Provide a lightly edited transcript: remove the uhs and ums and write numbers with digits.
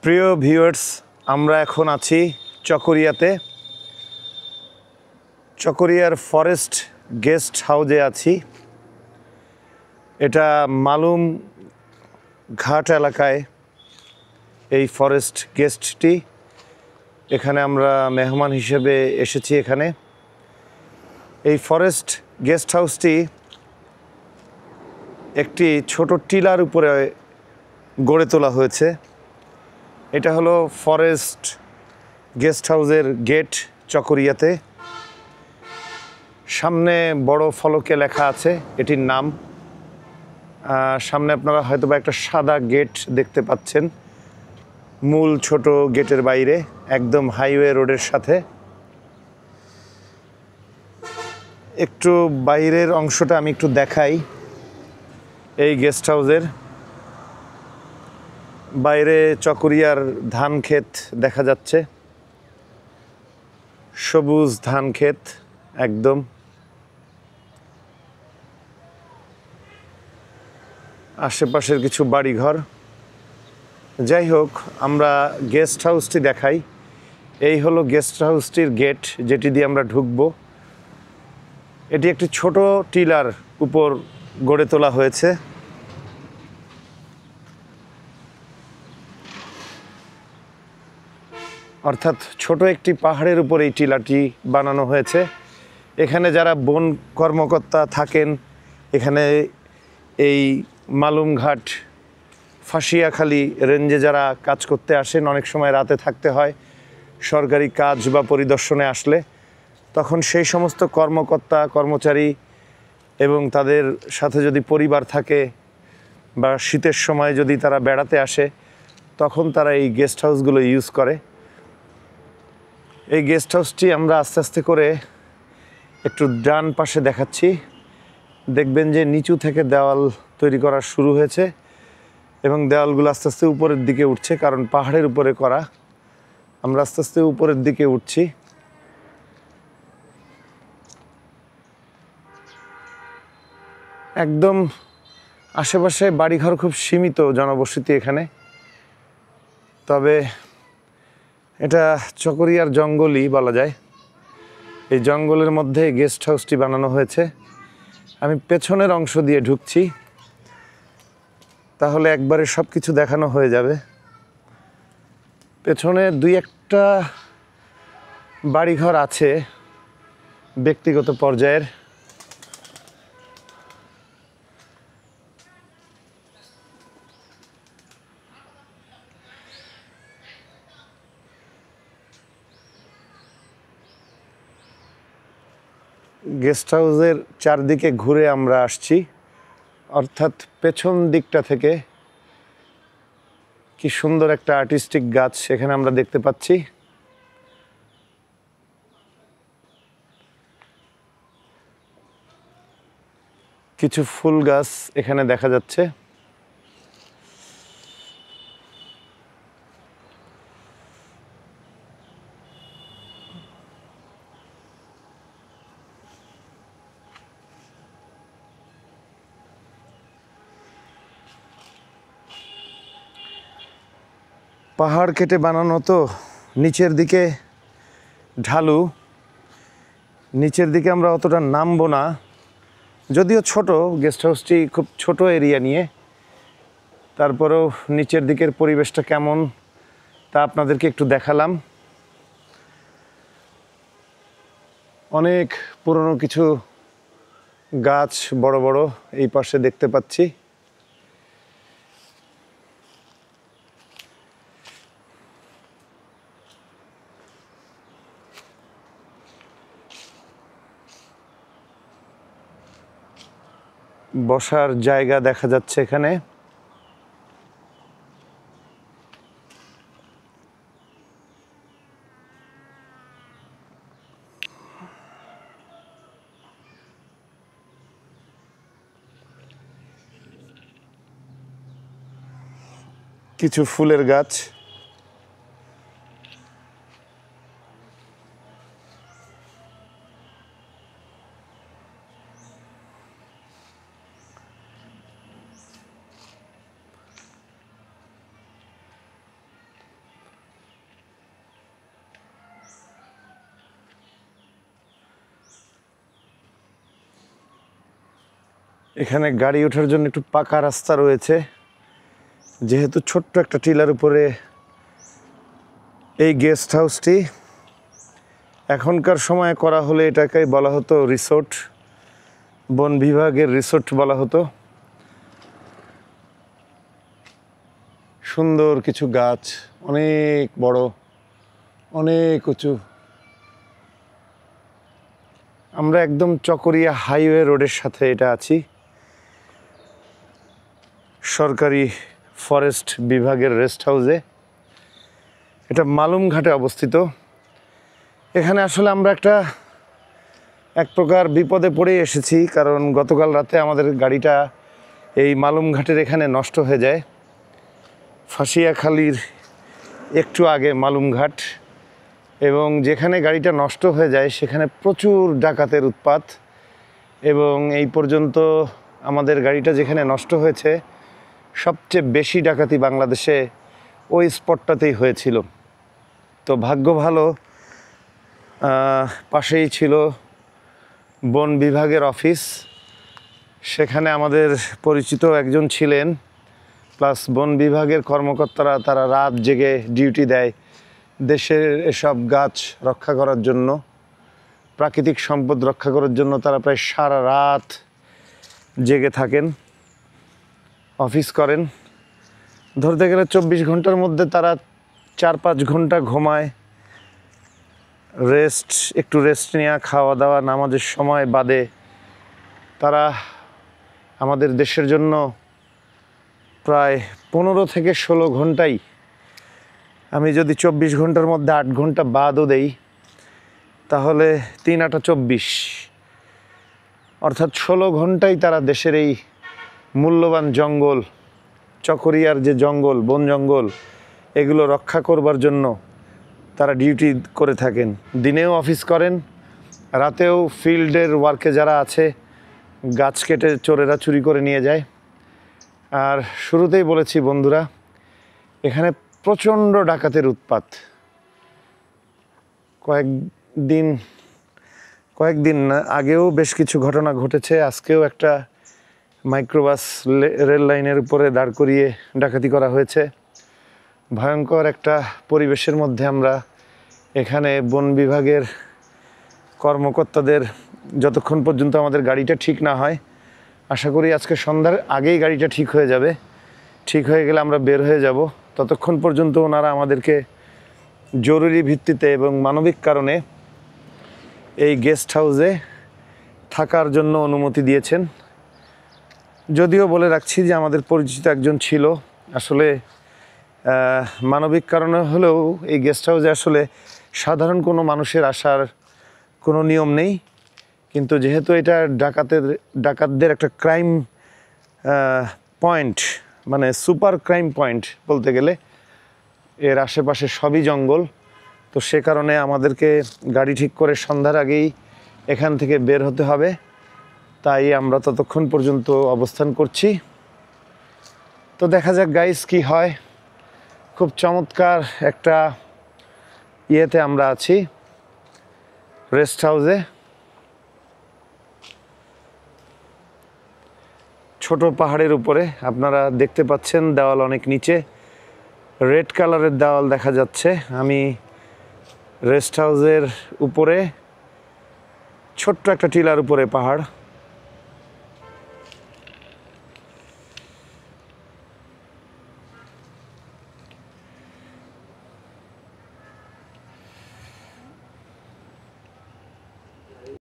প্রিয় ভিউয়ার্স, আমরা এখন আছি চকরিয়াতে। চকরিয়ার ফরেস্ট গেস্ট হাউসে আছি। এটা মালুম ঘাট এলাকায় এই ফরেস্ট গেস্টটি। এখানে আমরা মেহমান হিসেবে এসেছি। এখানে এই ফরেস্ট গেস্ট হাউসটি একটি ছোট টিলার উপরে গড়ে তোলা হয়েছে। এটা হলো ফরেস্ট গেস্ট হাউসের গেট চকরিয়াতে। সামনে বড় ফলকে লেখা আছে এটির নাম। সামনে আপনারা হয়তোবা একটা সাদা গেট দেখতে পাচ্ছেন, মূল ছোট গেটের বাইরে, একদম হাইওয়ে রোডের সাথে। একটু বাইরের অংশটা আমি একটু দেখাই। এই গেস্ট হাউসের বাইরে চকরিয়ার ধান ক্ষেত দেখা যাচ্ছে, সবুজ ধান ক্ষেত একদম। আশেপাশের কিছু বাড়িঘর। যাই হোক, আমরা গেস্ট হাউসটি দেখাই। এই হলো গেস্ট হাউসটির গেট, যেটি দিয়ে আমরা ঢুকবো। এটি একটি ছোট টিলার উপর গড়ে তোলা হয়েছে। অর্থাৎ ছোট একটি পাহাড়ের উপর এই টিলাটি বানানো হয়েছে। এখানে যারা বন কর্মকর্তা থাকেন, এখানে এই মালুমঘাট ফাঁসিয়াখালী রেঞ্জে যারা কাজ করতে আসেন, অনেক সময় রাতে থাকতে হয় সরকারি কাজ বা পরিদর্শনে আসলে, তখন সেই সমস্ত কর্মকর্তা কর্মচারী এবং তাদের সাথে যদি পরিবার থাকে বা শীতের সময় যদি তারা বেড়াতে আসে, তখন তারা এই গেস্ট হাউসগুলো ইউজ করে। এই গেস্ট হাউসটি আমরা আস্তে আস্তে করে একটু ডান পাশে দেখাচ্ছি। দেখবেন যে নিচু থেকে দেওয়াল তৈরি করা শুরু হয়েছে এবং দেওয়ালগুলো আস্তে আস্তে উপরের দিকে উঠছে, কারণ পাহাড়ের উপরে করা। আমরা আস্তে আস্তে উপরের দিকে উঠছি। একদম আশেপাশে বাড়িঘর খুব সীমিত জনবসতি এখানে। তবে এটা চকরিয়ার জঙ্গলই বলা যায়। এই জঙ্গলের মধ্যে গেস্ট হাউসটি বানানো হয়েছে। আমি পেছনের অংশ দিয়ে ঢুকছি, তাহলে একবারে সব কিছু দেখানো হয়ে যাবে। পেছনে দুই একটা বাড়িঘর আছে ব্যক্তিগত পর্যায়ের। গেস্ট হাউসের চারদিকে ঘুরে আমরা আসছি, অর্থাৎ পেছন দিকটা থেকে। কি সুন্দর একটা আর্টিস্টিক গাছ এখানে আমরা দেখতে পাচ্ছি। কিছু ফুল গাছ এখানে দেখা যাচ্ছে। পাহাড় কেটে বানানো, তো নিচের দিকে ঢালু। নিচের দিকে আমরা অতটা নামবো না, যদিও ছোট গেস্ট হাউসটি, খুব ছোট এরিয়া নিয়ে। তারপরেও নিচের দিকের পরিবেশটা কেমন তা আপনাদেরকে একটু দেখালাম। অনেক পুরনো কিছু গাছ বড় বড় এই পাশে দেখতে পাচ্ছি। বসার জায়গা দেখা যাচ্ছে এখানে। কিছু ফুলের গাছ। এখানে গাড়ি ওঠার জন্য একটু পাকা রাস্তা রয়েছে, যেহেতু ছোট্ট একটা টিলার উপরে এই গেস্ট হাউসটি। এখনকার সময়ে করা হলে এটাকে বলা হতো রিসোর্ট, বন বিভাগের রিসোর্ট বলা হতো। সুন্দর কিছু গাছ, অনেক বড়, অনেক উঁচু। আমরা একদম চকরিয়া হাইওয়ে রোডের সাথে এটা আছি, সরকারি ফরেস্ট বিভাগের রেস্ট হাউসে। এটা মালুমঘাটে অবস্থিত। এখানে আসলে আমরা এক প্রকার বিপদে পড়ে এসেছি, কারণ গতকাল রাতে আমাদের গাড়িটা এই মালুমঘাটের এখানে নষ্ট হয়ে যায়। ফাঁসিয়াখালীর একটু আগে মালুমঘাট, এবং যেখানে গাড়িটা নষ্ট হয়ে যায় সেখানে প্রচুর ডাকাতের উৎপাত। এবং এই পর্যন্ত আমাদের গাড়িটা যেখানে নষ্ট হয়েছে সবচেয়ে বেশি ডাকাতি বাংলাদেশে ওই স্পটটাতেই হয়েছিল। তো ভাগ্য ভালো, পাশেই ছিল বন বিভাগের অফিস, সেখানে আমাদের পরিচিত একজন ছিলেন, প্লাস বন বিভাগের কর্মকর্তারা তারা রাত জেগে ডিউটি দেয় দেশের এসব গাছ রক্ষা করার জন্য, প্রাকৃতিক সম্পদ রক্ষা করার জন্য। তারা প্রায় সারা রাত জেগে থাকেন, অফিস করেন। ধরতে গেলে 24 ঘন্টার মধ্যে তারা 4-5 ঘন্টা ঘুমায়, একটু রেস্ট নেওয়া, খাওয়া দাওয়া, নামাজের সময় বাদে তারা আমাদের দেশের জন্য প্রায় 15 থেকে 16 ঘন্টাই, আমি যদি 24 ঘন্টার মধ্যে 8 ঘন্টা বাদও দেই তাহলে 3-8 24, অর্থাৎ 16 ঘন্টাই তারা দেশের এই মূল্যবান জঙ্গল, চকরিয়ার যে জঙ্গল, বন জঙ্গল, এগুলো রক্ষা করবার জন্য তারা ডিউটি করে থাকেন। দিনেও অফিস করেন, রাতেও ফিল্ডের ওয়ার্কে যারা আছে গাছ কেটে চোরেরা চুরি করে নিয়ে যায়। আর শুরুতেই বলেছি বন্ধুরা, এখানে প্রচণ্ড ডাকাতের উৎপাত। কয়েকদিন আগেও বেশ কিছু ঘটনা ঘটেছে। আজকেও একটা মাইক্রোবাস রেল লাইনের উপরে দাঁড় করিয়ে ডাকাতি করা হয়েছে। ভয়ঙ্কর একটা পরিবেশের মধ্যে আমরা এখানে বন বিভাগের কর্মকর্তাদের, যতক্ষণ পর্যন্ত আমাদের গাড়িটা ঠিক না হয়, আশা করি আজকে সন্ধ্যার আগেই গাড়িটা ঠিক হয়ে যাবে, ঠিক হয়ে গেলে আমরা বের হয়ে যাব, ততক্ষণ পর্যন্ত ওনারা আমাদেরকে জরুরি ভিত্তিতে এবং মানবিক কারণে এই গেস্ট হাউসে থাকার জন্য অনুমতি দিয়েছেন। যদিও বলে রাখছি যে আমাদের পরিচিত একজন ছিল, আসলে মানবিক কারণে হলেও এই গেস্ট হাউসে আসলে সাধারণ কোনো মানুষের আসার কোনো নিয়ম নেই। কিন্তু যেহেতু এটা ডাকাতদের একটা ক্রাইম পয়েন্ট, মানে সুপার ক্রাইম পয়েন্ট বলতে গেলে, এর আশেপাশে সবই জঙ্গল, তো সে কারণে আমাদেরকে গাড়ি ঠিক করে সন্ধ্যার আগেই এখান থেকে বের হতে হবে। তাই আমরা ততক্ষণ পর্যন্ত অবস্থান করছি। তো দেখা যাক গাইস কি হয়। খুব চমৎকার একটা ইয়েতে আমরা আছি, রেস্ট হাউসে। ছোট পাহাড়ের উপরে আপনারা দেখতে পাচ্ছেন দেওয়াল অনেক নিচে, রেড কালারের দেওয়াল দেখা যাচ্ছে। আমি রেস্ট হাউসের উপরে, ছোট্ট একটা টিলার উপরে পাহাড়।